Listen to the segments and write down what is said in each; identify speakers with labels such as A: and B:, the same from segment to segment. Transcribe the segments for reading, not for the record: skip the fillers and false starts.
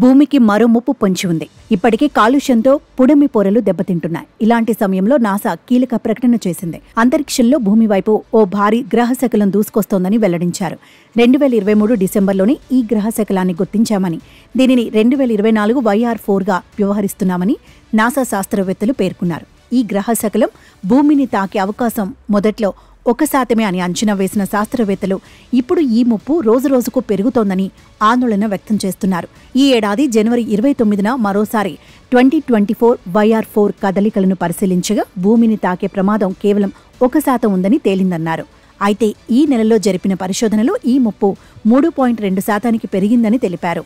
A: భూమికి మరో ముప్పు పొంచి ఉంది. ఇప్పటికే కాలుష్యంతో పుడమి పొరలు దెబ్బతింటున్నాయి. ఇలాంటి సమయంలో నాసా కీలక ప్రకటన చేసింది. అంతరిక్షంలో భూమి వైపు ఓ భారీ గ్రహశకలం దూసుకొస్తోందని వెల్లడించారు. 2023 డిసెంబర్లోనే ఈ గ్రహశకలాన్ని గుర్తించామని, దీనిని 2024 YR4గా వ్యవహరిస్తున్నామని నాసా శాస్త్రవేత్తలు పేర్కొన్నారు. ఈ గ్రహశకలం భూమిని తాకే అవకాశం మొదట్లో 1% అని అంచనా వేసిన శాస్త్రవేత్తలు ఇప్పుడు ఈ ముప్పు రోజురోజుకు పెరుగుతోందని ఆందోళన వ్యక్తం చేస్తున్నారు. ఈ ఏడాది జనవరి 29న మరోసారి 2024 YR4 కదలికలను పరిశీలించగా భూమిని తాకే ప్రమాదం కేవలం 1% ఉందని తేలిందన్నారు. అయితే ఈ నెలలో జరిపిన పరిశోధనలో ఈ ముప్పు 3.2% పెరిగిందని తెలిపారు.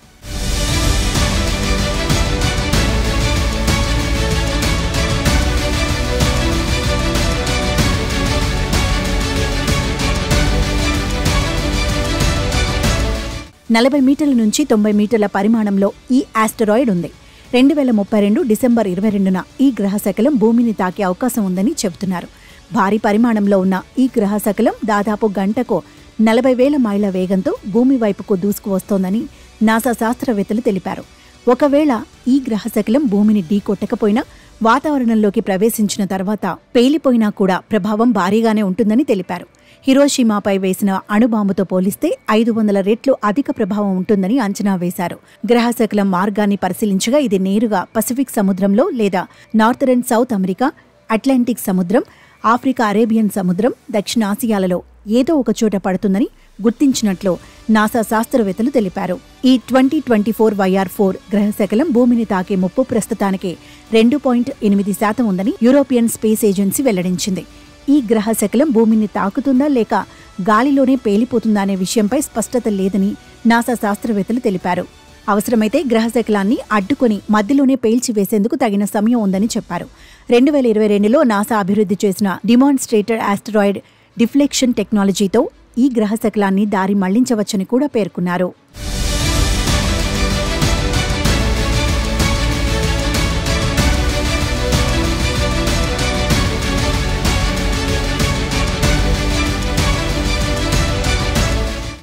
A: నలభై మీటర్ల నుంచి 90 మీటర్ల పరిమాణంలో ఈ ఆస్టరాయిడ్ ఉంది. 2032 డిసెంబర్ 22న ఈ గ్రహశకలం భూమిని తాకే అవకాశం ఉందని చెబుతున్నారు. భారీ పరిమాణంలో ఉన్న ఈ గ్రహశకలం దాదాపు గంటకు 40,000 మైళ్ల వేగంతో భూమి వైపుకు దూసుకువస్తోందని నాసా శాస్త్రవేత్తలు తెలిపారు. ఒకవేళ ఈ గ్రహశకలం భూమిని ఢీకొట్టకపోయినా వాతావరణంలోకి ప్రవేశించిన తర్వాత పేలిపోయినా కూడా ప్రభావం భారీగానే ఉంటుందని తెలిపారు. హిరోషిమాపై వేసిన అణుబాంబుతో పోలిస్తే 500 రెట్లు అధిక ప్రభావం ఉంటుందని అంచనా వేశారు. గ్రహశకలం మార్గాన్ని పరిశీలించగా ఇది నేరుగా పసిఫిక్ సముద్రంలో లేదా నార్థరన్ సౌత్ అమెరికా, అట్లాంటిక్ సముద్రం, ఆఫ్రికా అరేబియన్ సముద్రం, దక్షిణాసియాలలో ఏదో ఒక చోట పడుతుందని గుర్తించినట్లు నాసా శాస్త్రవేత్తలు తెలిపారు. ఈ 2024 YR4 గ్రహశకలం భూమిని తాకే ముప్పు ప్రస్తుతానికి 2.8% ఉందని యూరోపియన్ స్పేస్ ఏజెన్సీ వెల్లడించింది. ఈ గ్రహశకలం భూమిని తాకుతుందా లేక గాలిలోనే పేలిపోతుందా అనే విషయంపై స్పష్టత లేదని నాసా శాస్త్రవేత్తలు తెలిపారు. అవసరమైతే గ్రహశకలాన్ని అడ్డుకొని మధ్యలోనే పేల్చివేసేందుకు తగిన సమయం ఉందని చెప్పారు. 2022లో నాసా అభివృద్ధి చేసిన డిమాన్స్ట్రేటర్ ఆస్టరాయిడ్ డిఫ్లెక్షన్ టెక్నాలజీతో ఈ గ్రహశకలాన్ని దారి మళ్లించవచ్చని కూడా పేర్కొన్నారు.